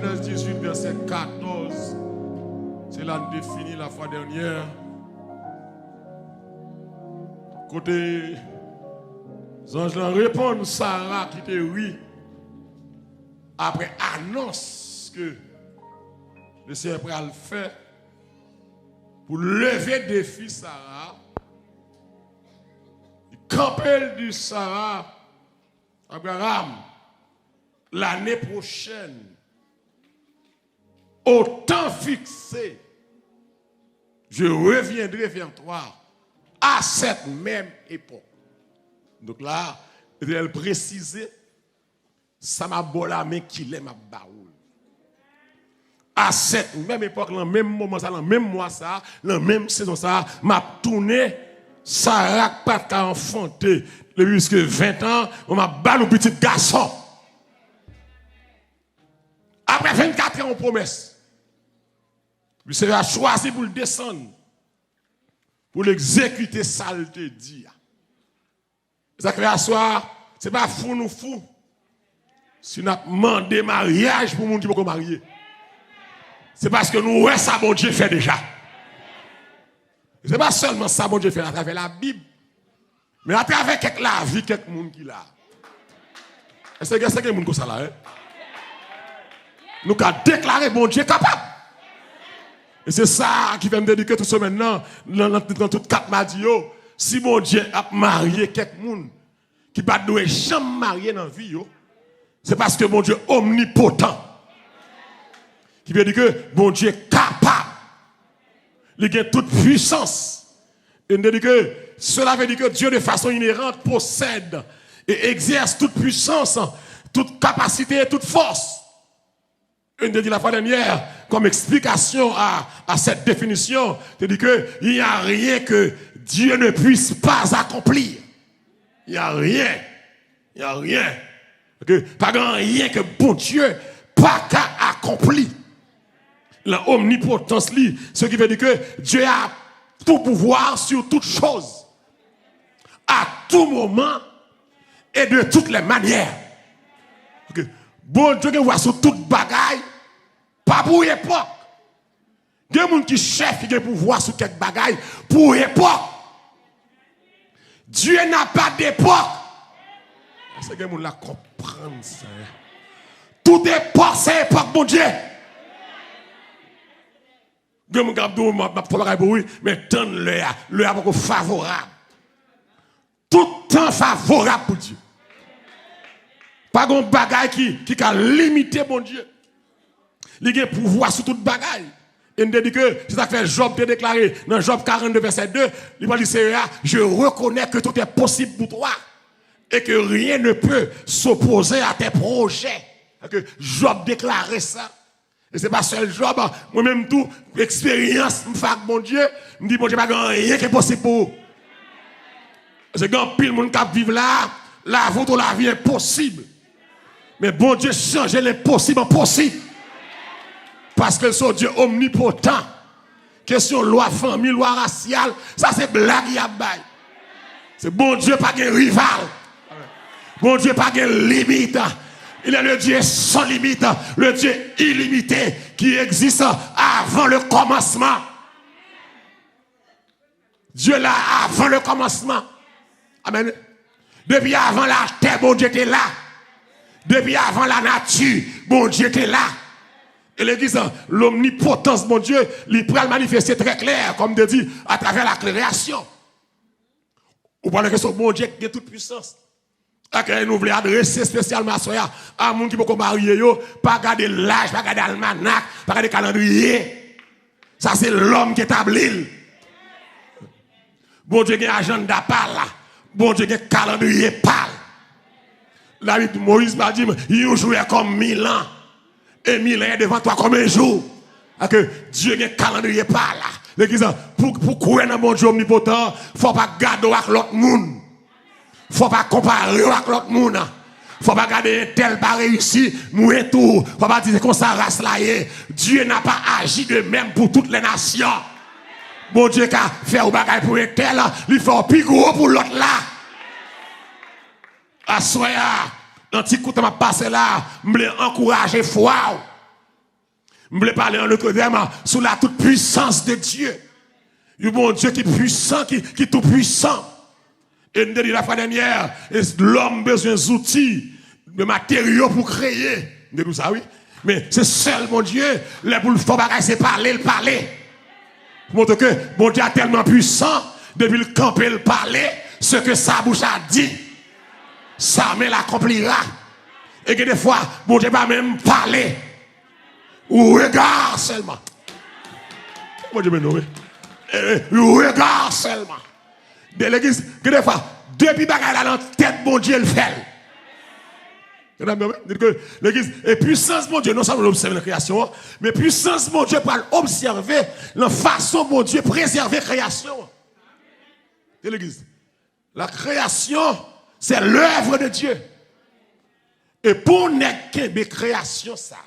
Genèse 18, verset 14. C'est là que nous définit la fois dernière. Côté, les anges répondent Sarah qui était oui. Après annonce que le Seigneur a le fait pour lever défi Sarah. Campel du Sarah, Abraham, l'année prochaine, au temps fixé, je reviendrai vers toi à cette même époque. Donc là, elle précisait, ça m'a bolé la main qu'il est ma baoul. À cette même époque, dans le même moment, dans le même mois, dans la même saison, m'a tourné, Sarah pas qu'à enfanter, jusqu'à 20 ans, on m'a balé au petit garçon. Après 24 ans, on promesse. Le Seigneur a choisi pour le descendre, pour l'exécuter, ça le te dit. Ça fait asseoir, ce n'est pas fou nous fou. Si nous avons demandé mariage pour les gens qui peuvent marier, c'est parce que nous, ouais, ça, bon Dieu fait déjà. Ce n'est pas seulement ça, bon Dieu fait à travers la Bible, mais à travers la vie, quelques monde qui l'a. Est-ce que c'est quelqu'un qui a là? Nous avons déclaré bon Dieu capable. Et c'est ça qui va me dédiquer tout ça maintenant, dans tout quatre madio. Si mon Dieu a marié quelqu'un qui ne doit jamais marier dans la vie, c'est parce que mon Dieu est omnipotent. Qui veut dire que mon Dieu est capable. Il a toute puissance. Et dit que cela veut dire que Dieu de façon inhérente possède et exerce toute puissance, toute capacité et toute force. Une de la fois dernière, comme explication à cette définition, c'est dit qu'il n'y a rien que Dieu ne puisse pas accomplir. Il n'y a rien. Il n'y a rien. Pas grand rien que bon Dieu pas qu'à accomplir. La omnipotence, ce qui veut dire que Dieu a tout pouvoir sur toutes choses, à tout moment et de toutes les manières. Bon Dieu qui voit sur toute bagaille, pas pour époque. Il y a des gens qui cherchent qui ont pouvoir sur quelque bagaille pour époque. Dieu n'a pas d'époque. C'est que les gens comprennent ça. Toute époque, c'est époque, bon Dieu. Je me dis, mais tant le a beaucoup favorable. Tout temps favorable pour Dieu. Pas de bagaille qui a limité mon Dieu. Il a pouvoir sur toute bagaille. Et il dit que, c'est ça que Job te déclaré dans Job 42, verset 2, il va dire, je reconnais que tout est possible pour toi et que rien ne peut s'opposer à tes projets. Que Job déclarait ça. Et ce n'est pas seul Job, moi-même tout, expérience, je fais avec mon Dieu, je me dis, bon Dieu, pas rien qui est possible pour vous. Parce que quand pile monde qui vivent là, la votre la vie est possible. Mais bon Dieu change l'impossible en possible. Parce que c'est Dieu omnipotent. Question loi famille, loi raciale, ça c'est blague à bail. C'est bon Dieu pas de rival. Bon Dieu pas de limite. Il est le Dieu sans limite, le Dieu illimité qui existe avant le commencement. Dieu là avant le commencement. Amen. Depuis avant la terre, bon Dieu était là. Depuis avant la nature, bon Dieu était là. Et l'église, l'omnipotence, mon Dieu, il peut le manifester très clair, comme de dit, à travers la création. Ou parlez que son bon Dieu qui a toute puissance. Et nous voulons adresser spécialement à Soya, à gens qui peuvent marier, pas garder l'âge, pas garder l'almanach, pas garder le calendrier. Ça, c'est l'homme qui établit. Bon Dieu, il y a un agenda par là. Bon Dieu, il y a un calendrier par là. La vie de Moïse m'a dit, il jouait comme 1000 ans. Et 1000 ans devant toi comme un jour. Que Dieu a un calendrier par là. L'église, pour courir dans mon Dieu omnipotent, il ne faut pas garder avec l'autre monde. Il ne faut pas comparer avec l'autre monde. Il ne faut pas garder tel pas réussi, nous et tout. Il ne faut pas dire qu'on s'en race là. Dieu n'a pas agi de même pour toutes les nations. Bon Dieu qui a fait un bagage pour un tel, il fait un plus gros pour l'autre là. À soya, dans petit coup de ma passé là, je voulais encourager foi. Je voulais parler en autre terme sous la toute puissance de Dieu. Le bon Dieu qui est puissant, qui est tout puissant. Et nous dit la fois dernière, l'homme a besoin d'outils, de matériaux pour créer. Nous dit ça, oui. Mais c'est seul mon Dieu, le pour le faire bagaille, c'est parler, le parler. Pour montrer que mon Dieu est tellement puissant, depuis le camper, le parler, ce que sa bouche a dit, sa main l'accomplira. Et que des fois, mon Dieu va même parler. Ou regarde seulement. Mon Dieu me nomme. Ou regarde seulement. De l'église, que des fois, depuis bagaille là dans la tête, mon Dieu le fait. L'église, et puissance, mon Dieu, non seulement l'observer la création, mais puissance, mon Dieu, pour observer la façon, mon Dieu, préserver la création. De l'église. La création, c'est l'œuvre de Dieu. Et pour n'est que des créations, ça.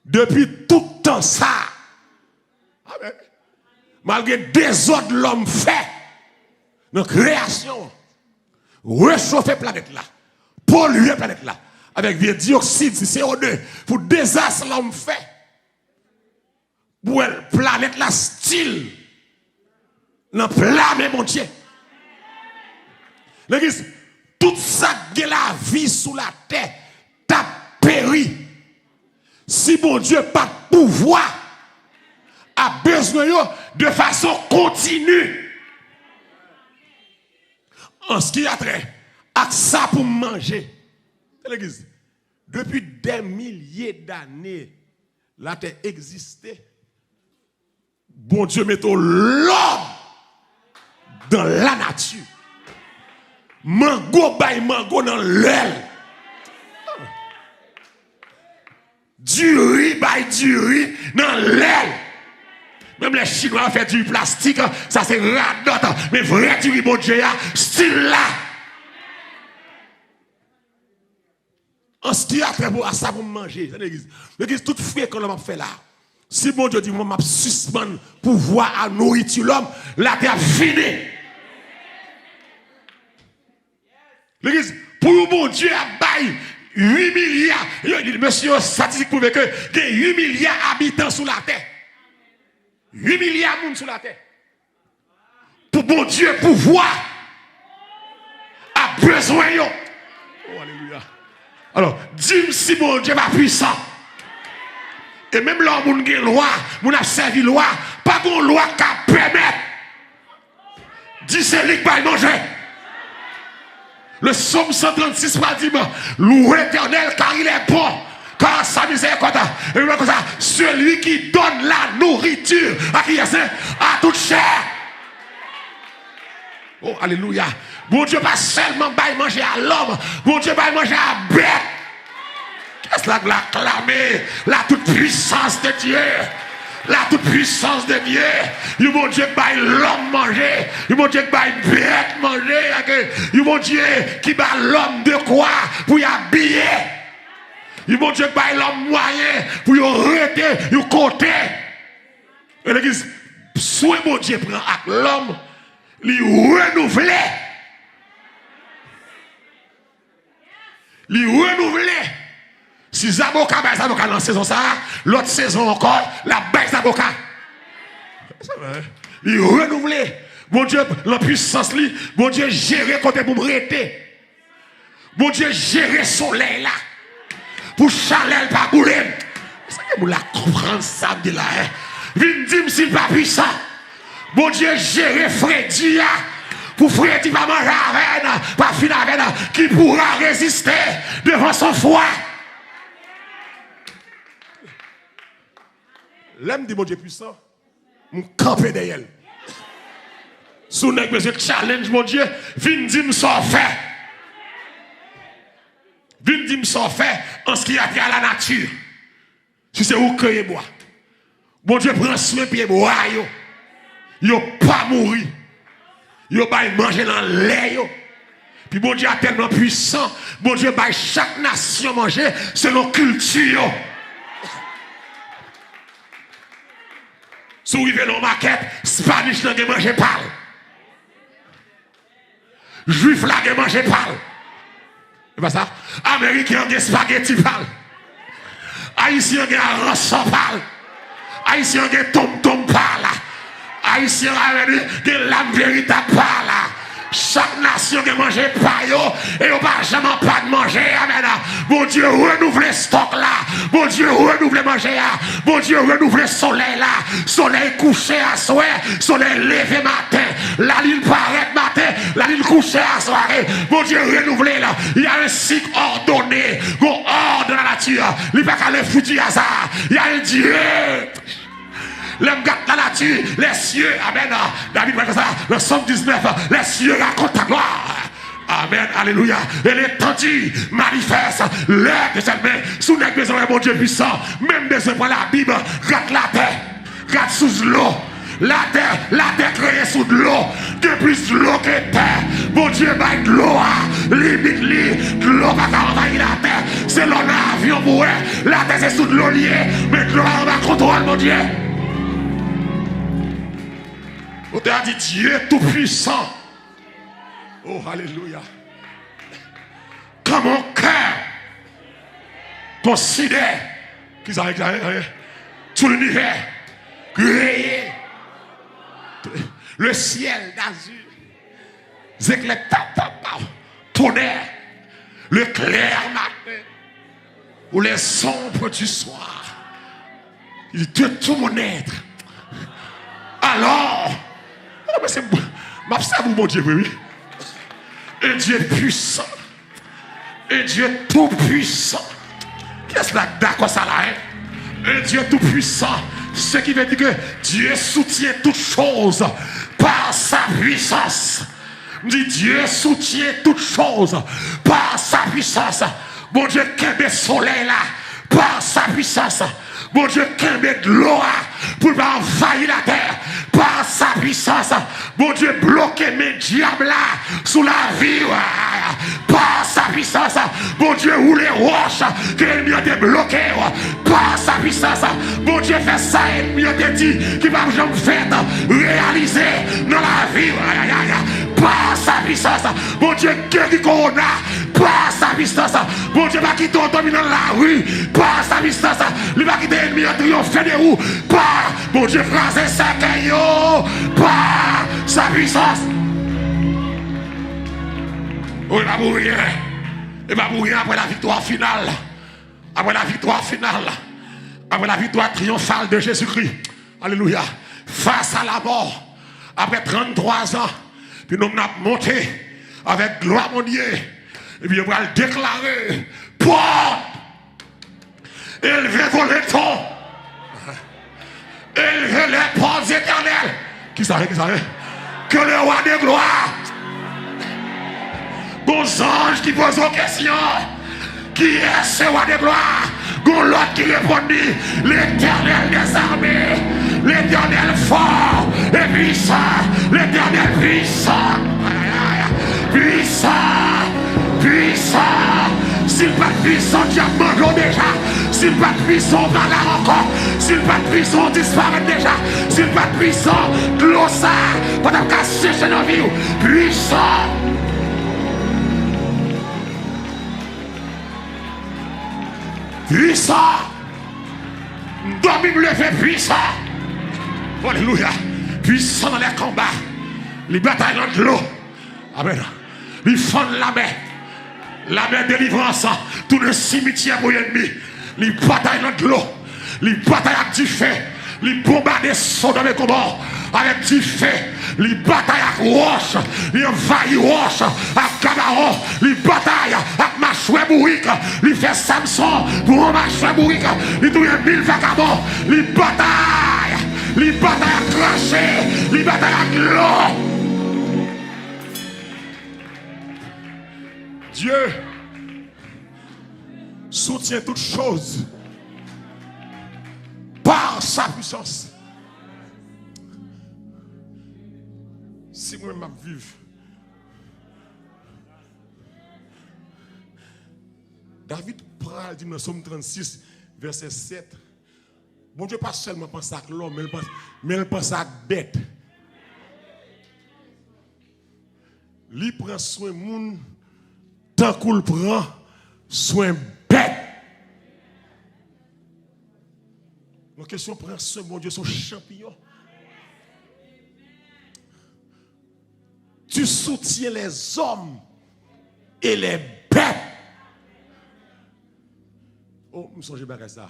Depuis tout temps, ça. Amen. Malgré des autres, l'homme fait. Dans la création. Réchauffer la planète là. Polluer la planète là. Avec du dioxyde, CO2. Pour désastre, l'homme fait. Pour la planète là, style. Dans plein, mon Dieu. L'église, tout ça de la vie sous la terre, t'a péri. Si mon Dieu pas de pouvoir, a besoin de façon continue. En ce qui a trait à ça pour manger. L'église, depuis des milliers d'années, la terre existait. Bon Dieu met l'homme dans la nature. Mango by mango dans l'aile. Du riz by du riz dans l'aile. Même les Chinois ont fait du plastique, ça c'est radote. Mais vrai du riz, bon Dieu, style là. En ce qui a très beau à ça pour manger. L'église, tout fait que l'homme a fait là. Si bon Dieu dit, moi, je suspends pouvoir à nourrir l'homme, la terre finie. L'église, pour mon Dieu, a bail 8 milliards. Monsieur, statistique prouve que il y a 8 milliards d'habitants sur la terre. 8 milliards de monde sur la terre. Pour mon Dieu, pouvoir a besoin. Oh, alléluia. Alors, dis-moi si mon Dieu est puissant. Et même là, mon a loi, mon a servi loi, pas de loi qui permet. Dis c'est lui qui va manger. Le psaume 136 va dire, louez l'Éternel car il est bon, car sa miséricorde. Et comme ça, celui qui donne la nourriture à qui est à toute chair. Oh, alléluia. Bon Dieu, pas seulement manger à l'homme, bon Dieu, va manger à bête. Qu'est-ce que la clamer? La toute puissance de Dieu. La toute puissance de Dieu. Il mon Dieu qui l'homme manger. Il mon Dieu qui bête manger. Il mon Dieu qui bat l'homme de quoi pour y habiller. Il mon Dieu qui l'homme moyen pour y arrêter, y compter. Et l'église, soit mon Dieu prend avec l'homme, lui renouveler. Lui renouveler. Si Zaboka, Zaboka dans la saison ça, l'autre saison encore, la baisse Zaboka. Il renouvelé. Mon Dieu, la puissance, mon Dieu, gérer côté pour me arrêter. Mon Dieu, gérer soleil là. Pour chaleur pas bouler. C'est que vous la comprendre ça de là. Viens dire s'il pas puissant. Mon Dieu, gérer Freddy. Pour Freddy va manger avec, pas finir avec, qui pourra résister devant son foie. L'homme dit mon Dieu puissant, mon camper derrière. Sous nèg besoin challenge mon Dieu, viens dire me ça fait. Viens dire me ça fait en ce qui a trait à la nature. Si c'est où cueillir bois. Mon Dieu prend soin pied bois yo. Yo pas mourir. Yo pas manger dans l'air yo. Puis mon Dieu est tellement puissant, mon Dieu va chaque nation manger selon culture yo. Si vous vivez dans la maquette, Spanish n'a pas mangé pas. Juif n'a pas mangé pas. C'est pas ça? Américain n'a pas spaghetti pas. Haïtien qui a rançon parle. Haïtien qui tombe parle. Haïtien qui a l'âme véritable parle. Chaque nation qui mange pas et on va jamais pas de manger. Amen. Bon Dieu, renouvelle stock là. Bon Dieu, renouvelle manger là. Bon Dieu, renouvelle soleil là. Soleil couché à soir, soleil levé matin. La lune paraît matin, la lune couché à soirée. Bon Dieu, renouvelle là. Il y a un cycle ordonné, un ordre dans la nature. Il n'y a pas qu'à le foutre du hasard. Il y a un Dieu. L'homme gâte la nature, les cieux, amen. David va dire ça, le Somme 19, les cieux racontent ta gloire. Amen, alléluia. Et l'étendue manifeste l'air de cette main. Sous les besoins, mon Dieu puissant, même besoin pour la Bible, gâte la terre, gâte sous l'eau. La terre créée sous de l'eau, que plus de l'eau que terre. Mon Dieu, bah de l'eau, limite, de l'eau va envahir la terre. C'est l'eau avion pour elle. La terre c'est sous de l'eau liée, mais de l'eau va contrôler, mon Dieu. On t'a dit Dieu tout-puissant. Oh, alléluia. Quand mon cœur considère qu'ils arrivent tout l'univers, créé, le ciel d'azur, éclairs, tonnerre, le clair matin, ou les sombres du soir. Il dit tout mon être. Alors, c'est mon Dieu, oui. Un Dieu puissant. Un Dieu tout puissant. Qu'est-ce que d'accord ça là, hein? Un Dieu tout puissant. Ce qui veut dire que Dieu soutient toutes choses par sa puissance. Je dis Dieu soutient toutes choses par sa puissance. Mon Dieu, qu'un des soleils là, par sa puissance. Mon Dieu, qu'un de l'eau pour envahir la terre par sa puissance. Mon Dieu, bloquer mes diables là sous la vie par sa puissance. Mon Dieu, où les roches que l'ennemi a bloqué par sa puissance. Mon Dieu, fait ça et l'ennemi a dit qu'il va jamais faire réaliser dans la vie par sa puissance. Mon Dieu, guérit Corona par sa puissance. Mon Dieu, va quitter l'automne dans la rue par sa puissance. Il va quitter l'ennemi à triompher des roues par, mon Dieu, français, cercueil par sa puissance. Oh, il va mourir. Il va mourir après la victoire finale. Après la victoire finale. Après la victoire triomphale de Jésus-Christ. Alléluia. Face à la mort. Après 33 ans. Puis nous avons monté avec gloire, mon Dieu. Et puis on va le déclarer. Porte. Élevez vos letons. Élevez les portes éternelles. Qui s'arrête, que le roi de gloire. Bon ange qui pose aux questions. Qui est ce roi de gloire? Bon l'autre qui répondit. L'éternel des armées. L'éternel fort et puissant. L'éternel puissant. Puissant. Puissant. S'il pas de puissant, diable mange déjà. S'il pas de puissant, on va là encore. S'il pas de puissant, on disparaît déjà. S'il pas de puissant, l'eau ça, pendant qu'à sécher nos vies. Puissant. Puissant. Domine le fait puissant. Alléluia. Puissant dans les combats. Les batailles dans l'eau. Amen. Ils font la mer. La mer délivrance. Tout le cimetière pour l'ennemi. Les batailles dans l'eau. Les batailles avec du feu. Les bombardent Sodome et Gomorrhe avec du feu. Les batailles avec roche. Les envahissent roche avec Gabaron. Les batailles avec Machoué Bourrique. Les fait Samson pour Machoué Bourrique. Les touillent 1000 vagabonds. Les batailles. Les batailles à cracher. Les batailles avec l'eau. Dieu soutient toutes choses par sa puissance. Si moi-même je vive, David prend, dit dans Somme 36, verset 7. Bon Dieu pas seulement pense à l'homme, mais il pense à la bête. Il prend soin de monde tant qu'il prend soin bête. question prend soin, mon Dieu, son champignon. Tu soutiens les hommes et les bêtes. Oh, je me songe pas ça.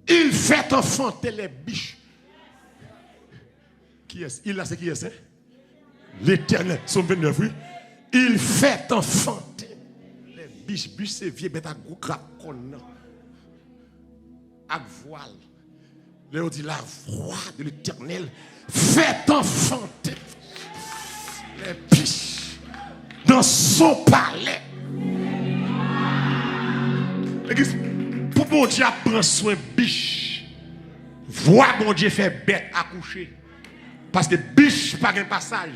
Il fait enfanter les biches. Qui est-ce? Il là, c'est qui est-ce? L'Éternel. Somme 29, oui. Il fait enfanter les biches. Biches, c'est vieux bête à gros crapon. Avec voile. Là, on dit la voix de l'Éternel fait enfanter les biches dans son palais. Pour bon Dieu prendre soin biche, voir bon Dieu faire bête accoucher. Parce que biche pas un passage.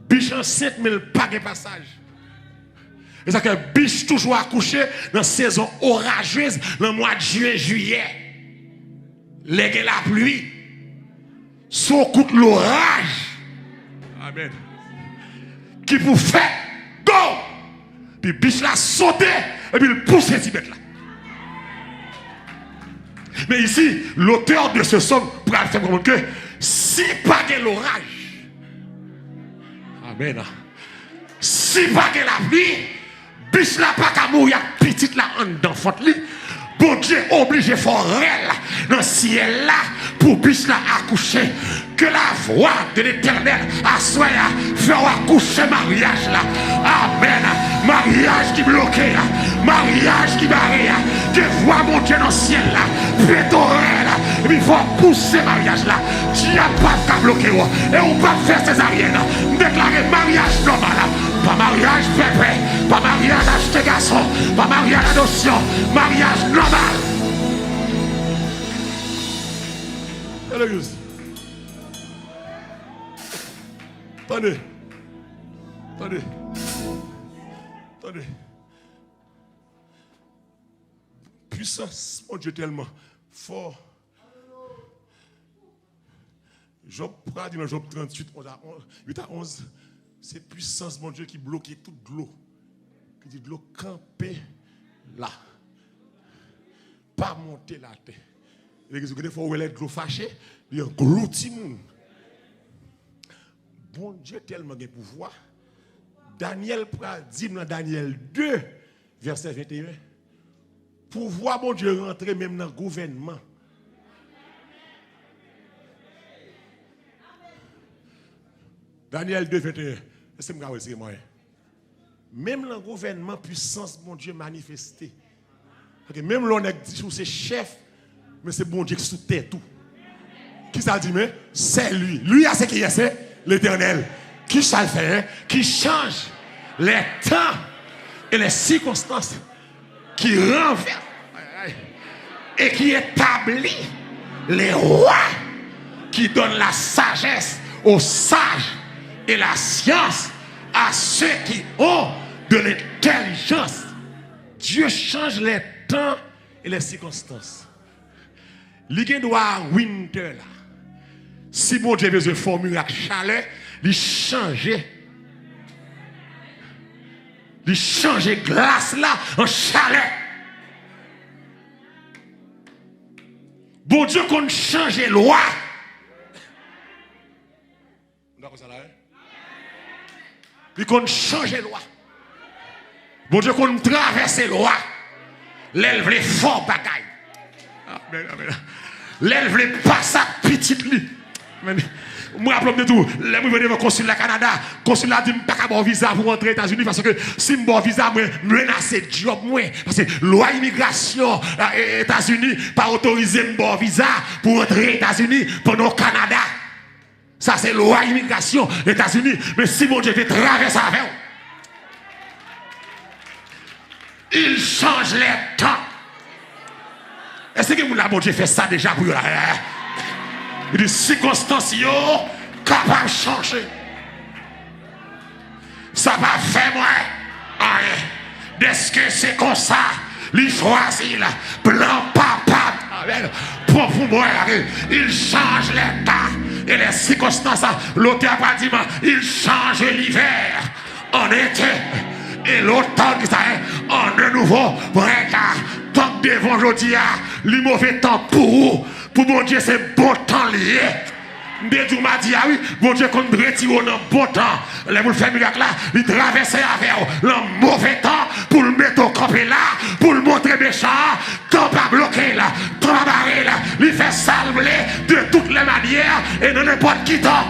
Biche enceinte mais pas un passage. Et ça que biche toujours accouché dans la saison orageuse, dans le mois de juin, juillet. Léguer la pluie. Son coup de l'orage. Amen. Qui vous fait go. Puis biche la sauter et puis il pousse ces bêtes là. Mais ici, l'auteur de ce somme pour faire comprendre que si pas de l'orage, amen. Si pas de la pluie, biche la pas qu'à mourir petite là en d'enfant li. Bon Dieu obligé forêt dans le ciel là pour biche la accoucher. Que la voix de l'Éternel assoie faire accoucher mariage là. Amen. Mariage qui bloqué, mariage qui barré, que voix mon Dieu dans le ciel là, pétoré là, et puis il faut pousser mariage là. Dieu n'a pas qu'à bloquer et on va faire césarienne. Déclarer mariage normal là. Pas mariage pépé, pas mariage acheté garçon, pas mariage adoption, mariage normal. Attendez. Attendez. Attendez. Puissance, mon Dieu, tellement fort. Job dit dans Job 38, 8 à 11, c'est puissance, mon Dieu, qui bloquait toute l'eau. Qui dit de l'eau camper là. Pas monter la terre. Et des fois où elle est de l'eau fâchée, il y a un gros petit monde. Bon Dieu, tellement de pouvoir. Daniel dit dans Daniel 2, verset 21, pour voir bon Dieu rentrer même dans le gouvernement. Daniel 2, 21, c'est moi. Même dans le gouvernement, puissance, bon Dieu manifestée. Même l'on est dit c'est chef, mais c'est bon Dieu qui soutient tout. Qui ça dit, mais c'est lui. Lui, c'est qui est, l'Éternel. Qui ça le fait, qui change les temps et les circonstances, qui renverse et qui établit les rois, qui donne la sagesse aux sages et la science à ceux qui ont de l'intelligence. Dieu change les temps et les circonstances. Il doit winter là. Si bon Dieu veut formuler la chaleur, il change. Il change glace là en chaleur. Bon Dieu qu'on change loi. D'accord ça là? Il qu'on change loi. Bon Dieu qu'on traverse loi. L'élève les forts bagailles. Amen, amen. L'élève les pas sa petite lui. Moi, je de tout. Les gens venir au consulat Canada. Le consulat dit que je ne peux pas avoir visa pour rentrer aux États-Unis parce que si je n'ai visa, je menace job. Parce que la loi immigration aux États-Unis pas autorisé un visa pour rentrer aux États-Unis pendant le Canada. Ça, c'est la loi immigration aux États-Unis. Mais si mon Dieu te traverse avec vous, il change les temps. Est-ce que mon Dieu fait ça déjà pour vous? Les circonstances capables de changer. Ça va faire moi rien. Est-ce que c'est comme ça? Il choisit là, blanc papa, pour moi, il change les temps et les circonstances. L'auteur a dit, il change l'hiver en été et l'automne en de nouveau printemps. devant aujourd'hui, le mauvais temps pour vous. Pour mon Dieu, c'est bon temps lié. Ndedou m'a dit, ah oui, mon Dieu, qu'on retire dans bon temps. Les vous faire miracle là, il traverse avec le mauvais temps pour le mettre au campé là, pour le montrer méchant, temps pas bloqué là, temps pas barré là, il fait salver de toutes les manières et de n'importe qui temps.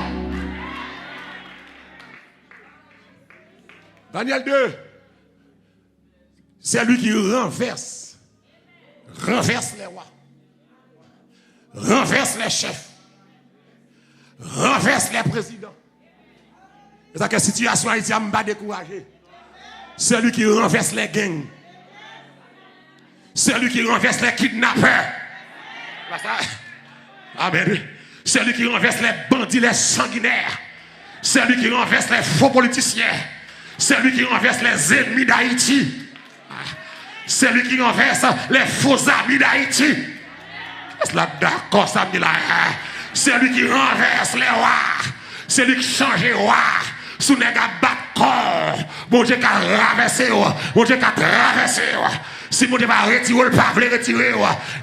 Daniel 2, c'est lui qui renverse les rois, renverse les chefs, renverse les présidents. C'est ça que la situation haïtienne m'a pas découragé. C'est lui qui renverse les gangs. C'est lui qui renverse les kidnappeurs. Amen. C'est lui qui renverse les bandits, les sanguinaires. C'est lui qui renverse les faux politiciens. C'est lui qui renverse les ennemis d'Haïti. C'est lui qui renverse les faux amis d'Haïti. Est-ce là d'accord ça me dit là? C'est lui qui renverse les rois. C'est lui qui change les rois. Sous les gars battent corps. Mon Dieu qui a traversé. Mon Dieu qui a traversé. Si mon Dieu va retirer, le pas veut retirer.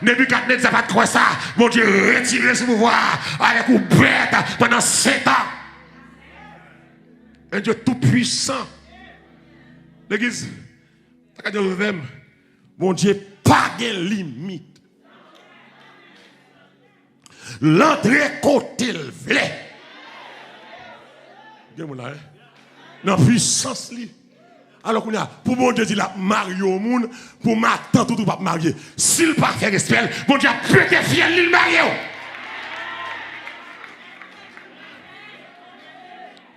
Nebuchadnezzar va croire ça. Mon Dieu retirer ce pouvoir avec une bête pendant 7 ans. Un Dieu tout puissant. L'église, mon Dieu, pas de limite. L'entrée côté le voulait. Dans la puissance. Alors qu'on a, pour mon Dieu, il a marié au monde, pour ma tante tout pas marier. S'il pas fait respect, mon Dieu a pété fiel, il marié.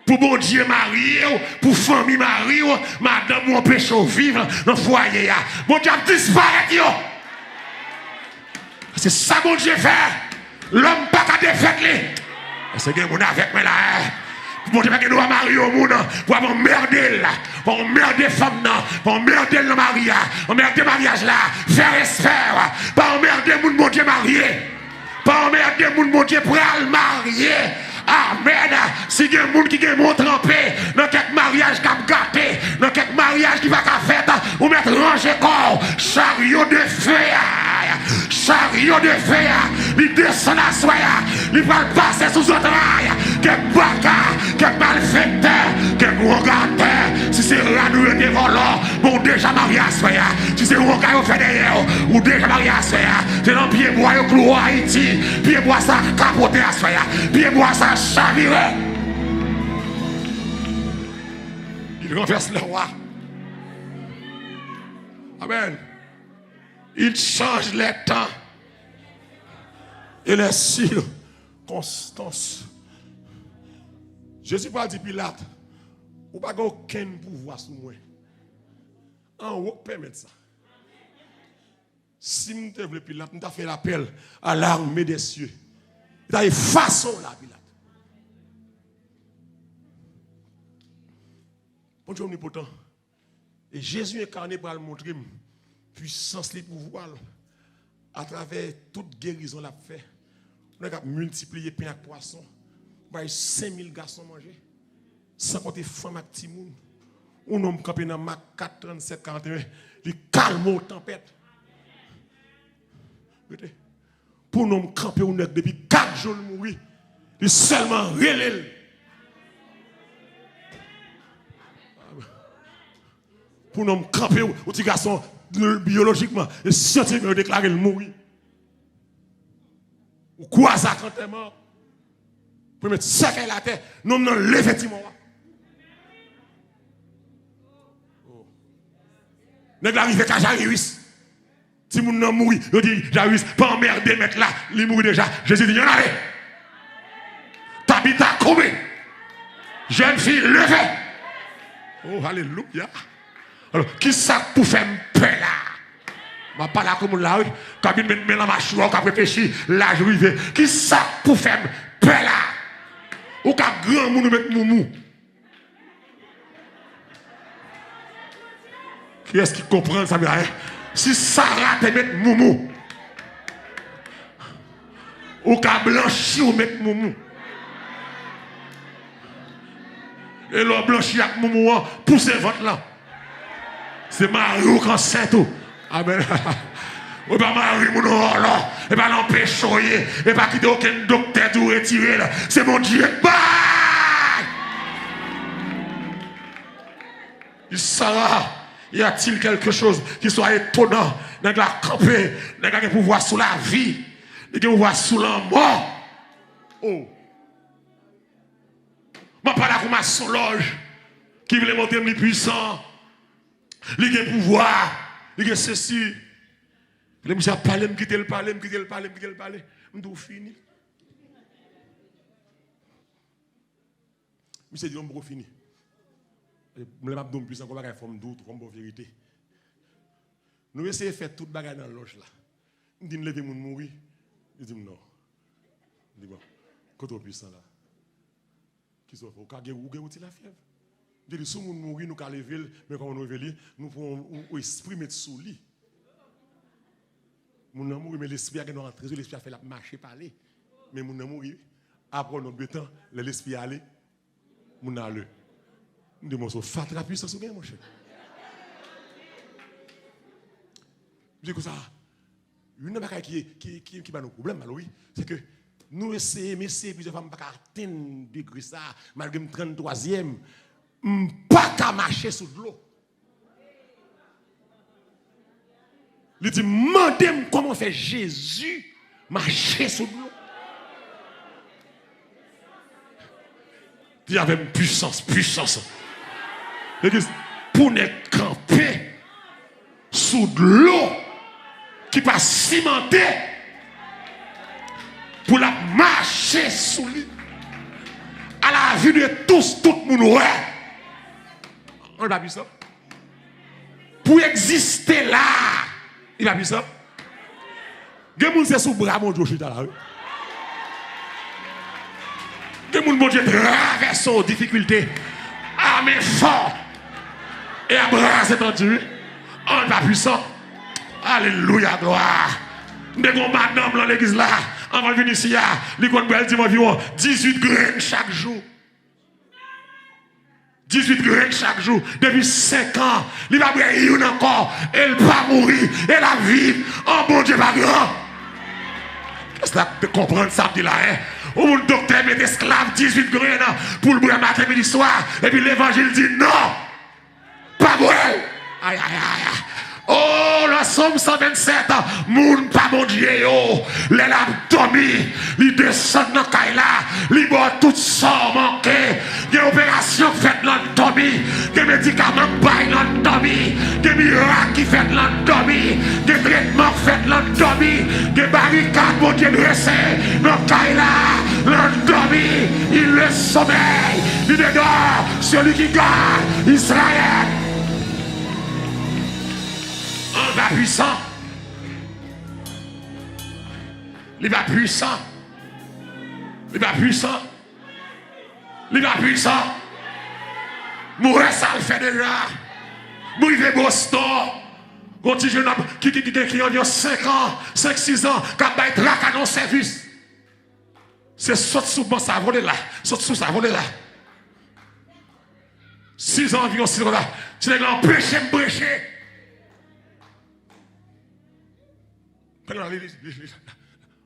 Pour mon Dieu marié, pour famille mariée, madame ou empêche de vivre dans le foyer. Mon Dieu a disparu. C'est ça mon Dieu fait. L'homme pas qu'à défaire. C'est que mon avec moi là. Mon Dieu, nous va marier au monde pour emmerder là, pour emmerder femmes là, pour emmerder le mariage, emmerder mariage là, faire respect, pas emmerder mon Dieu marié, pas emmerder mon Dieu pour aller marier. Amen. Si il y a des gens qui ont trempé dans quelques mariages qui ont gâté, dans quelques mariages qui ne vont pas faire, ou mettre ranger corps, chariot de feu, chariot de feu, il descend à soi, il va passer sous autre rail, quelques bâtards, quelques malfaiteurs, quelques regardateurs, si c'est radoué des volants, bon déjà marié à soi, si c'est un gars au fait derrière, ou déjà marié à soi, c'est dans pied bois au clou Haïti, pied bois ça capoté à soi, pied bois ça chaviré. Il renverse le roi. Amen. Il change les temps et les circonstances. Jésus pas dit Pilate, ou pas aucun pouvoir sur moi. En haut, permettre ça. Si nous te voulons Pilate, nous avons fait l'appel à l'armée des cieux. Il a une façon là, Pilate. Bon Dieu omnipotent. Et Jésus incarné pour le montrer puissance, les pouvoirs à travers toute guérison l'a fait. On a multiplié pain et poisson. On a 5000 garçons manger. Sans compter femmes et petits moun. Un homme campé dans Marc 4, 37, 41. Il calme aux tempêtes. Pour nous camper depuis 4 jours mourir. Il seulement relève. Pour nous camper au petit garçon biologiquement et scientifiquement déclarer le mourir. Ou quoi ça quand t'es mort? Pour mettre ça à la terre, nous nous lever Timon. Nèg arrivé à Jairus. Si moun nan mouri, il dit Jairus, pas emmerder mettre là, il mourit déjà. Jésus dit, y'en a. Tabitha combé. Jeune fille levée. Oh alléluia. Alors, qui ça pour faire peur là? Je ne parle pas comme là, quand je mets la machine, quand je réfléchis, là je rive. Qui ça pour faire peur là? Ou quand grand monde met moumou? Qui est-ce qui comprend ça? Si Sarah te met moumou, ou quand blanchi ou met moumou. Et l'on blanchi avec moumou, poussez votre là. C'est Mario quand c'est tout. Amen. ou pas marier mon rôle, et pas l'empêcher, et pas quitter aucun docteur de retirer. C'est mon Dieu. Bye! Sarah, y a-t-il quelque chose qui soit étonnant dans la campée, dans le pouvoir sous la vie, dans le pouvoir sous la mort? Oh! Je parle comme ma loge qui veut monter plus puissant, il a pouvoir, il a ceci. Le monsieur a parlé, me quitter le parler, je dois finir. Monsieur dit, on va finir. Je ne vais pas dire puissant, on va faire forme d'autre, comme vérité. Nous essayons de faire toute bagarre dans l'oche là. Je dis, lever mon mourir. Je dis, non. Je dis, bon, quand on puissant là. Qui sont au cas où la fièvre. Je dis, si on mourir, nous allons lever, mais quand on lever, nous pouvons exprimer sous lui. Mon amour, mais l'esprit a rentré, l'esprit a fait la marcher parler. Mais mon amour, après notre temps, l'esprit a allé, mon allé. Nous demandons, fat la puissance ou bien, mon cher. Je dis que ça, une chose qui a nos problèmes, oui, c'est que nous essayons, mais c'est plusieurs femmes pas atteindre degré ça, malgré le 33e, pas qu'à marcher sous l'eau. Il dit, demandez-moi comment fait Jésus marcher sous l'eau. Il y avait une puissance. Pour ne camper sous l'eau qui pas cimenté pour la marcher sous lui. À la vue de tous, tout le monde, ouais. On va ça. Pour exister là, il va ça. Il y a des gens qui sont sous bras, mon Dieu, je suis là. Il y a des gens qui traversent aux difficultés. Armé fort. Et à bras étendus. On va puissant. Alléluia, gloire. Nous avons madame dans l'église là. On va venir ici. Les gens dit environ 18 graines chaque jour. 18 graines chaque jour, depuis 5 ans, il va briller encore, elle va mourir, elle va vivre, oh bon Dieu, pas grand. Qu'est-ce que tu comprends ça, dit là, hein? Ou mon docteur met esclave 18 graines pour le brûler matin, midi, soir, et puis l'évangile dit non, pas bon. Aïe, aïe, aïe. Oh, le Somme 127, moun pas mon Dieu, les l'abdomen, ils descendent dans Kaila, ils boivent tout ça manqué, il y a une opération faite dans l'abdomen, des médicaments baillent dans l'abdomen, des miracles qui fait dans l'abdomen, des traitements faits dans l'abdomen, des barricades mon Dieu dressées dans Kaila, l'abdomen, il le sommeil, il dehors, celui qui garde Israël. On va puissant. Il va puissant. Il va puissant. Il va puissant. Mourir ça le fait déjà. Mourir Boston. Quand tu jeune qui ont 5 ans, 5-6 ans, qui a été traqué dans le service. C'est saute sous bon ça voler là. Saute sous ça voler là. 6 ans environ 6 ans là. Tu l'as empêché de brécher.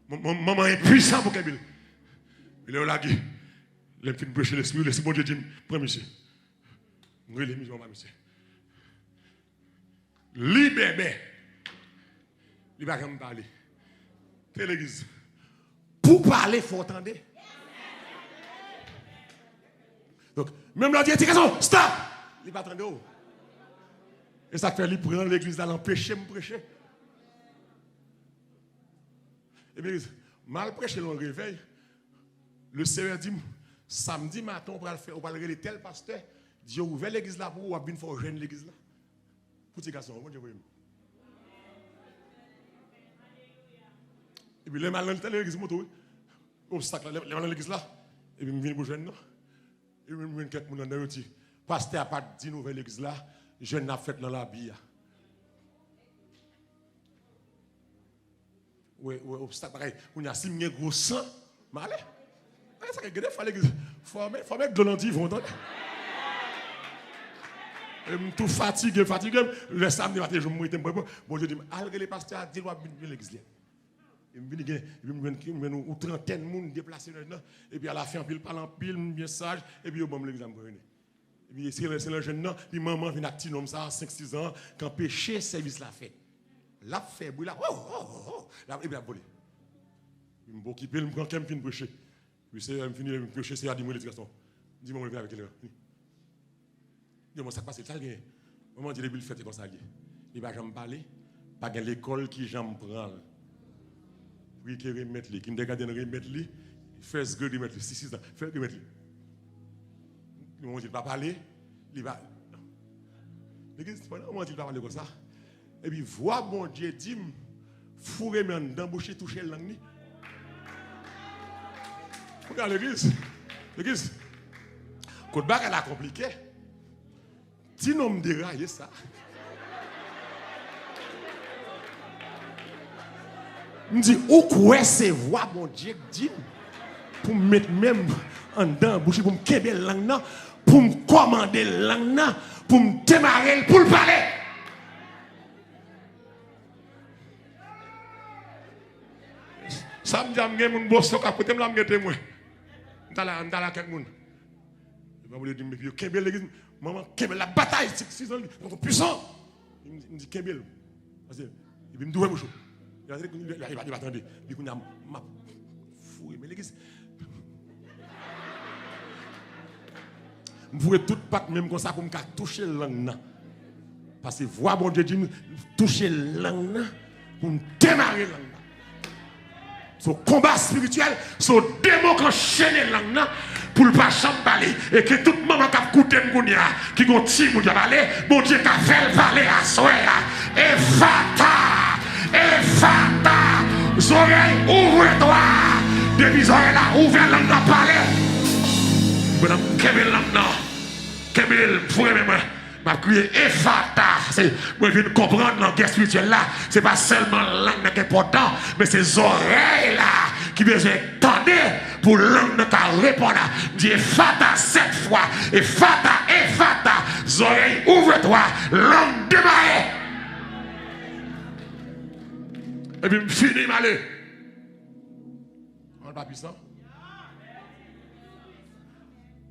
Maman est puissant pour qu'elle. Il est là qui. Il a fait brécher l'esprit. L'esprit, bon Dieu dit, prends monsieur. Nous, les missions, monsieur. Li bébé. Il va me parler. Quelle église? Pour parler, il faut entendre. Donc, même là, il dit, stop! Il va attendre. Et ça fait lui prendre l'église à l'empêcher de me prêcher. Et bien, mal prêché le réveil, le Seigneur dit, samedi matin, on va aller tel pasteur, Dieu ouvert l'église là pour venir faire jeune l'église là. Pour tes garçons, bon Dieu, voyez. Et puis, les malins de l'église, obstacle, les malins de l'église là, et puis, je viens pour jeune là. Et puis, je viens quelques personnes dans le petit. Pasteur n'a pas dit nouvelle l'église là, jeune n'a fait dans la bille. Oui, obstacle pareil. On a si un gros sang, malé. Ça que des fois l'église, faut mettre de l'anti, vous entendez? tout fatigué. Le samedi matin, je me mets bon Dieu dit, allez les pasteurs, dis-moi bien l'église. Il me dit, il me une trentaine de monde déplacés là-dedans. Et puis à la fin, il parle en pile, bien sage. Et puis il bombe l'examen. Et puis c'est le jeune, là, puis maman vient à petit homme, ça, 5-6 ans, quand péché, service la fait. La fait, bruit là, là, et puis la volé. Il me occuper, il me prend quand même fin prêcher. Puis c'est, il me finit de prêcher, c'est à 10 mois d'éducation. Dis-moi, on est avec elle. Dis-moi, ça passe, ça le gagne. Maman dit, il fait comme ça. Il va jamais parler, pas de l'école qui j'aime prendre. Puis qui remettre lui, qui me regarde remettre lui, first grade remettre lui, 6 ans, first remettre lui. Maman dit, il va parler, il va. L'église, maman dit, il va parler comme ça. Et puis, voix bon Dieu dit, fourrer même d'embaucher, toucher la langue. Regarde l'église. Côte barre, elle a compliqué. Si nous me déraillez ça. Je me dis, où quoi c'est voix mon Dieu dit pour me mettre même en dedans, bouche, pour me québer la langue, pour me commander la langue, pour me démarrer, pour le parler. Ça me dit, je suis un boss, je suis un témoin. Je suis là, quelqu'un. Je me dis, je suis l'église. Maman, Kembel, la bataille, 6 ans, contre puissant. Il me dit, Kembel. Il me dit, ouais, mon chou. Il va attendre. Il va fou, mais l'église. Je voulais toute patte même comme ça pour me toucher la langue. Parce que voir bon Dieu dit, toucher la langue pour me démarrer la langue. Son combat spirituel, son démon qui enchaîne la langue pour ne pas chambaler et que toute maman qui a coûté qui a petit pour parler, bon Dieu qui a fait parler à soi. Et fata, oreilles, ouvre-toi. Depuis les oreilles là, ouvre la langue à parler. Madame Kemel là, Kemel, vous moi. Je crié Efata. Moi, je viens de comprendre dans la guerre spirituelle là. Ce n'est pas seulement la langue qui est importante, mais c'est les oreilles là qui besoin tendre pour la langue qui répond. Dis Efata 7 fois. Efata. Les oreilles, ouvre-toi. Langue démarrée. Et puis, je finis malé. On n'est pas puissant.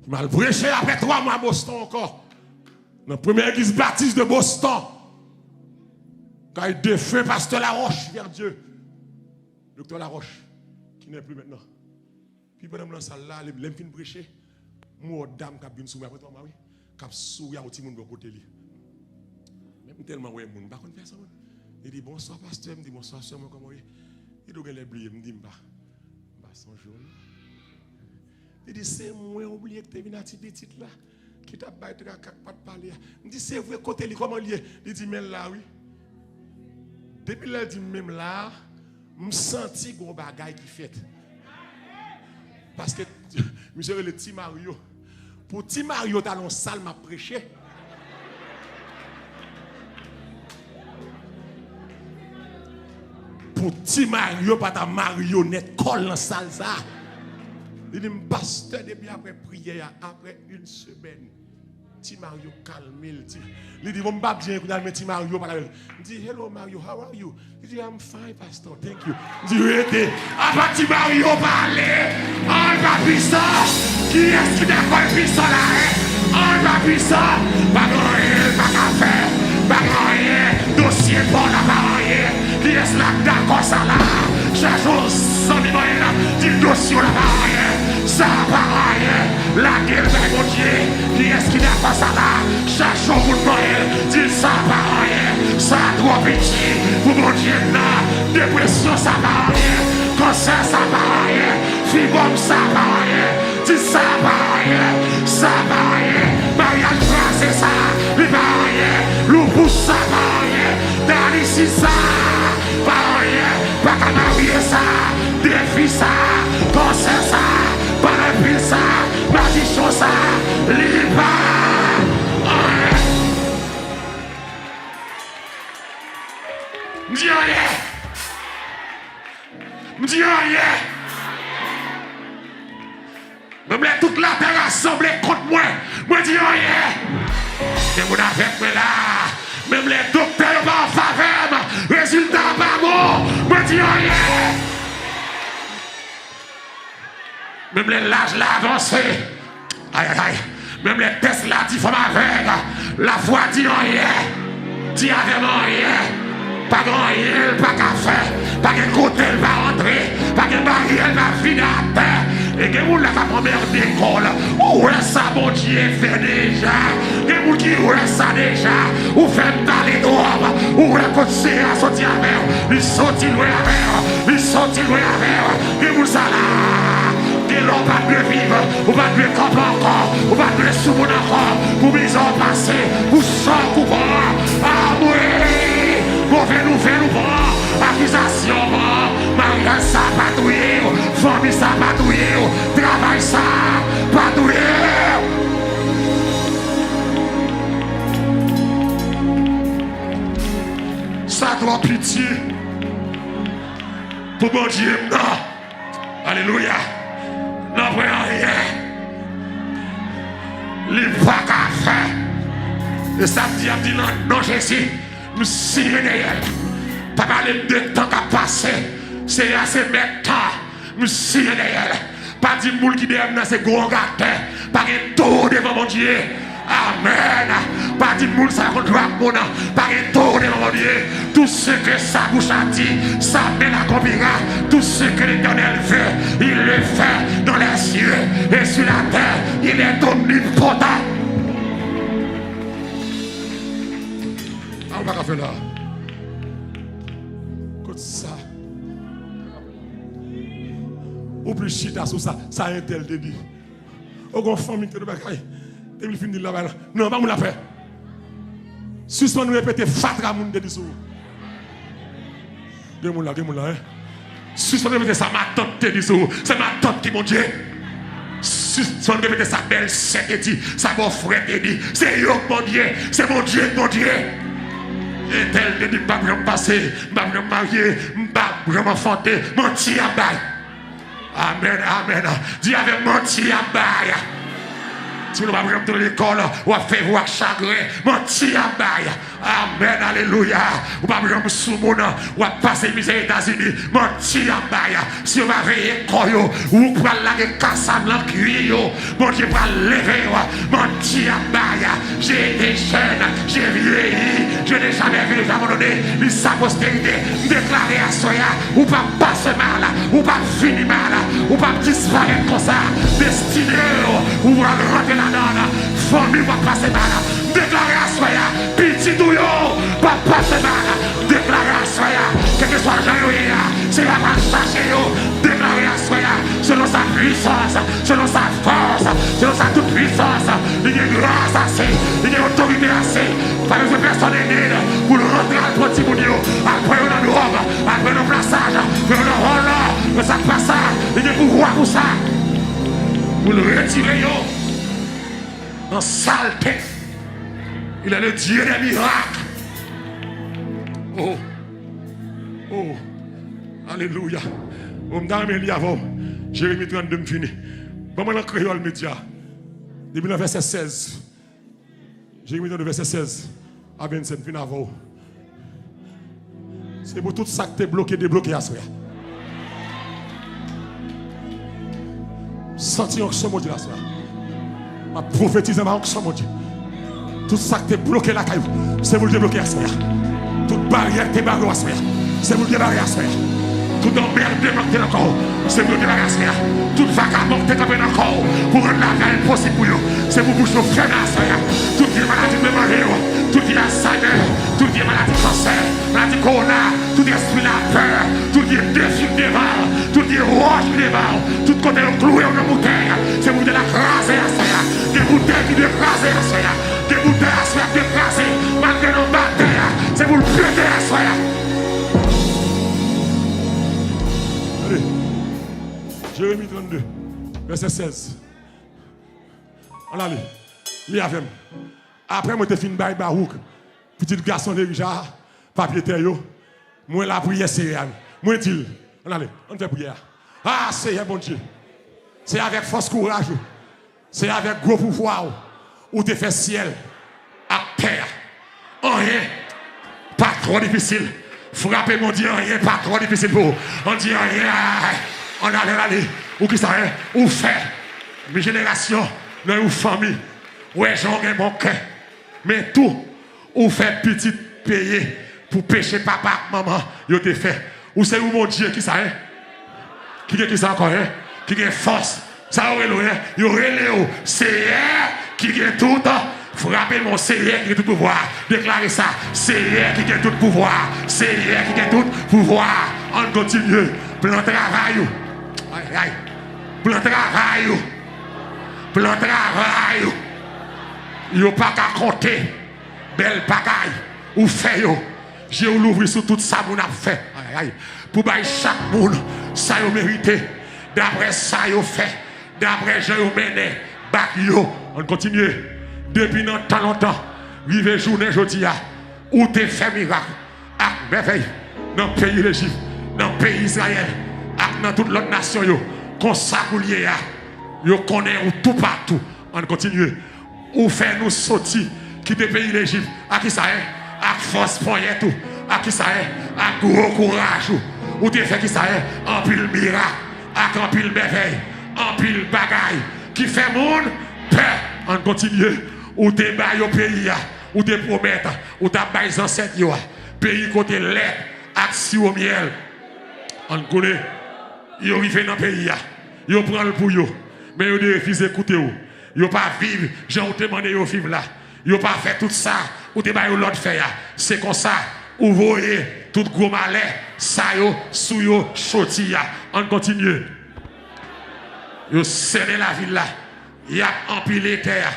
Je m'ai prêché après 3 mois à Boston encore. Dans la première église baptiste de Boston, quand il défait pasteur Laroche vers Dieu, docteur Laroche, qui n'est plus maintenant. Puis pendant la salle là, il fin prêcher, moi dame qui a bien souri après toi, oui, qui a souri à un petit monde de côté lui. Même tellement ouais monde, pas connaître personne. Il dit bonsoir pasteur, il me dit bonsoir sœur, comment est? Il doit les oublier, il me dit pas son jour. Il dit c'est moi oublié que tu es venu à petit là. Qui t'a pas parler. Il dit c'est vrai côté lui comment lié. Il dit mais là oui. Depuis là dit même là, me senti gros bagaille qui fait. Parce que monsieur le petit Mario. Pour petit Mario dans la salle m'a prêché. Pour petit Mario pas ta marionnette colle dans la salle ça. Il dit, pasteur, depuis après prière, après une semaine, petit Mario calme. Il dit, je ne vais pas bien, mais petit Mario parle. Il dit, hello Mario, how are you? Il dit, I'm fine, pastor, thank you. Il dit, oui, après petit Mario parle, on va puissant. Qui est-ce qui décolle puissant là? On va puissant. Pas rien, pas café, pas rien. Dossier bon là, pas rien. Qui est-ce là d'accord ça là? Chaque jour, sans moyen là, dit dossier là, pas rien. Ça va rien, la gueule de mon Dieu, qui est-ce qui n'a pas ça là? Cherchons pour Noël, dit ça va rien, ça trop petit, pour mon Dieu, non, dépression ça va rien, cancer ça va rien, fibrome ça va rien, dit ça va rien, mariage français ça, il va rien, loup ça va rien, Danici ça va rien, pas qu'à marier ça, défi ça, cancer ça. Parapluie ça, magicien ça, libre. M'dis rien. M'dis rien. Même toute la terre assemblée contre moi. M'dis rien. Et vous avec moi là. Même les docteurs pas en faveur. Résultat pas bon. Me dis rien. Même les l'âge là avancé. Aïe aïe aïe. Même les tests là disent femme aveugle. La foi dit rien. Dit avec rien. Pas grand rien, pas qu'à faire. Pas qu'un côté elle va rentrer. Pas qu'un barrière elle va finir à terre. Et que vous la première d'école. Où est ça mon Dieu fait déjà? Que vous qui où est ça déjà? Où fait d'aller droit? Où est côté à sortir avec? Il sortit loin avec. Il sortit loin avec. Que vous ça là? Que l'on va de vivre. On va de camper encore. On va de sous encore. Pour mise en passé. Pour sans coupant. Ah oui! Mauvais nouvelle bon, accusation bon, mariage ça patrouille, famille ça patrouille, travail ça patrouille. Ça doit pitié pour mon Dieu, non. Alléluia. Non, rien. Il pas qu'à faire. Et ça dit non, Jésus. Nous signer derrière. Pas parler de temps qui a passé. C'est assez maintenant. Nous signer derrière. Pas dire moule qui derrière c'est gros gâteau. Pas de tout devant mon Dieu. Amen. Pas dire moule ça contre mon nom. Pas de tout devant mon Dieu. Tout ce que sa bouche a dit, ça met l'accomplira. Tout ce que l'Éternel veut, il le fait dans les cieux et sur la terre. Il est omnipotent. On va faire là. Comme ça. Ou plus chita sur ça, ça a un tel débit. Ou qu'on famille qui te bagaille. T'es venu finir là-bas. Non, pas mon la faire. Suspend nous répéter fatra moun de dessous. Deux moun là, hein. Suspend nous répéter ça, ma tante te dit sous. C'est ma tante qui mon Dieu. Suspend nous répéter ça, belle sœur te dit. Ça mon frère te dit. C'est yo mon Dieu. C'est mon Dieu, mon Dieu. Et tel ne dit pas vraiment passer, pas vraiment marier, pas vraiment fanter, mentir à bail. Amen, amen. Dis avec mentir à bail. Si vous ne pouvez pas rentrer dans l'école, ou à faire voir chagrin, mentir à bail. Amen, alléluia. Ou pas rentrer sous mon nom, ou à passer misère aux États-Unis, mentir à bail. Si vous avez veillé, ou pour aller casser dans le cuir, mon Dieu va lever, mentir à bail. J'ai été jeune, j'ai vieilli, je n'ai jamais vu abandonner sa postérité. Déclarer à Soya, ou pas passer mal, ou pas finir mal, ou pas disparaître comme ça. Destiné, ou va rentrer là. Famille va passer mal. Déclarer à Soya, petit douillon, va passer mal. Déclarer à Soya, quel que soit Jean-Louis, c'est la va chercher. Déclarer à Soya, selon sa puissance, selon sa force, selon sa toute puissance. Il y a grâce assez, il y a autorité assez. Pas besoin de personne aidée pour rentrer à petit boudillon. Après on a nos robes, après nos plaçages, après nos rôles, mais ça passe ça, il y a pouvoir pour ça. Pour le retirer, dans saleté. Il est le Dieu des miracles. Oh. Oh. Alléluia. On me donne avant. Jérémie 32 me finit. Bon, moi, dans créole média. Depuis le verset 16. Jérémie 32, verset 16 à 27, fin avant. C'est pour tout ça que tu es bloqué, débloqué à soi. Senti onction mon Dieu là soir. Ma prophétise ma onction mon Dieu. Tout ça que tu es bloqué là, c'est pour le débloquer à soi. Toute barrière t'es barrée à soi. C'est pour le débarrasser à soi. Toute emmerde t'es encore. C'est pour le débarrasser à soi. Toute vagabond t'es campé encore. Pour rendre la vie impossible pour vous. C'est pour boucher au frère à soi. Toute vie maladie de mémoire. Toute vie Alzheimer. Toute vie maladie cancer. Maladie corona. Tout esprit la peur. Tout vie défi devant. Tout vie roche devant. Tout côté cloué en bouteille. C'est pour de la craser à soi. Des bouteilles qui décrasent à soi. Des bouteilles à soi décrasées. Malgré nos batailles. C'est pour le péter à soi. Allez. Jérémie 32, verset 16. On a lu. Lis avec moi. Après, moi, je fin bail Barouk. Petit garçon de Richard, papier terre. Moi, la prière, c'est réel. Moi, dit, on a lu. On fait prière. Ah, c'est bon Dieu. C'est avec force courage. C'est avec gros pouvoir. Où tu fais ciel. À Rien. Pas trop difficile. Frappez mon Dieu, rien, pas trop difficile pour vous. On dit rien. On allait. Ou qui ça est? Ou fait. Mes générations, dans une famille. Ouais, j'en ai mon cœur. Mais tout, ou fait petit payer pour pécher papa, maman, yo te fait. Ou c'est où mon Dieu qui ça est? Qui ça encore est? Qui a force. Ça aurait le yo relève. C'est qui a tout. Frappez mon Seigneur qui a tout pouvoir. Déclarez ça. Seigneur qui a tout pouvoir. Seigneur qui a tout pouvoir. On continue. Plan travail. Aïe, aïe. Plan travail. Plan travail. Yo pas qu'à compter. Belle bagaille. Ou fait yo. J'ai l'ouvrir sur tout ça mon a fait. Aïe, aïe. Pour bailler chaque monde. Ça yo mérité. D'après ça yo fait. D'après je yo mené. Bac yo. On continue. Depuis longtemps, rive journée jeudi où tu fait miracle, à merveille, dans le pays l'Égypte, dans le pays Israël, et dans toute l'autre nation, comme ça, vous connaissez tout partout. On continue. Ou fait nous sortir, quitter le pays l'Égypte, à qui ça est, à force pour tout, à qui ça est, à gros courage, ou tu fait qui ça est, en pile miracle, en pile merveille, en pile bagaille, qui fait monde, peur. On continue. Ou te bail au pays, ou te promettre, ou te bail les ancêtres, pays côté lait, action au miel. On connaît, ils arrivent dans le pays, ils prennent le pour eux, mais ils refusent d'écouter. Ils ne pas vivre, j'ai demandé de vivre là. Ils ne pas fait tout ça, ou te bail l'autre fait. C'est comme ça, ou vous voyez tout gros malais, ça yo, sous yo, choti. On continue. Ils serrent la ville là, ils ont empilé terre.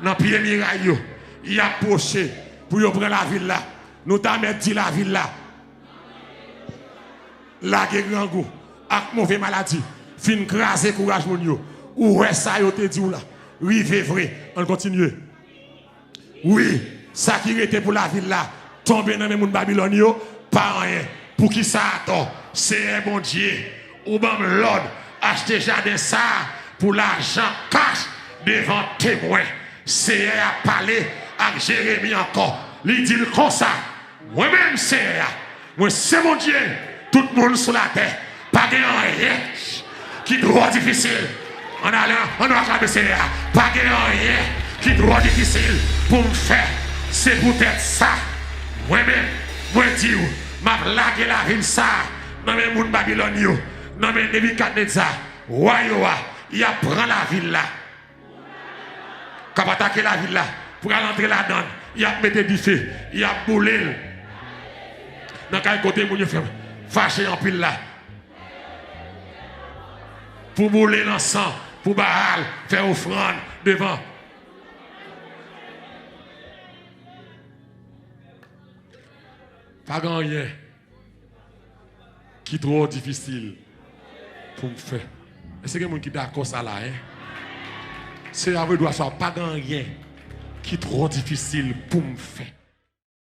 Dans pied miraille, il a poché pour prendre la ville là. Nous t'avons dit la ville là. La grand goût, avec mauvaise maladie, fin craser courage mon yo. Ou ouais ça yo te dit là. Rive vrai, on continue. Oui, ça qui était pour la ville là, tomber dans les moun Babylone yo, pas rien. Pour qui ça attend? C'est un bon Dieu. Ou bam l'ordre, acheter jardin ça pour l'argent cash devant témoin. C'est à parler avec Jérémie encore. Il dit comme ça. Moi-même, c'est mon Dieu. Tout le monde sur la terre. Pas de rien qui doit difficile. On va acclamer c'est pas de rien qui doit difficile pour me faire. C'est peut-être ça. Moi-même, moi dis m'a lagué la ville ça. Dans mes moun Babylone, dans mes Nebuchadnezzar. Wayoa, il a pris la ville là. Quand on attaquer la ville là, pour rentrer là-dedans, il a mis du feu, il a boulé. Dans quel côté vous fait fâcher en pile là. Pour bouler l'encens, pour Baal, faire offrande devant. Pas grand rien qui est trop difficile pour me faire. Est-ce que quelqu'un qui est d'accord ça là, hein? C'est avec doit faire pas grand rien qui est trop difficile pour me faire.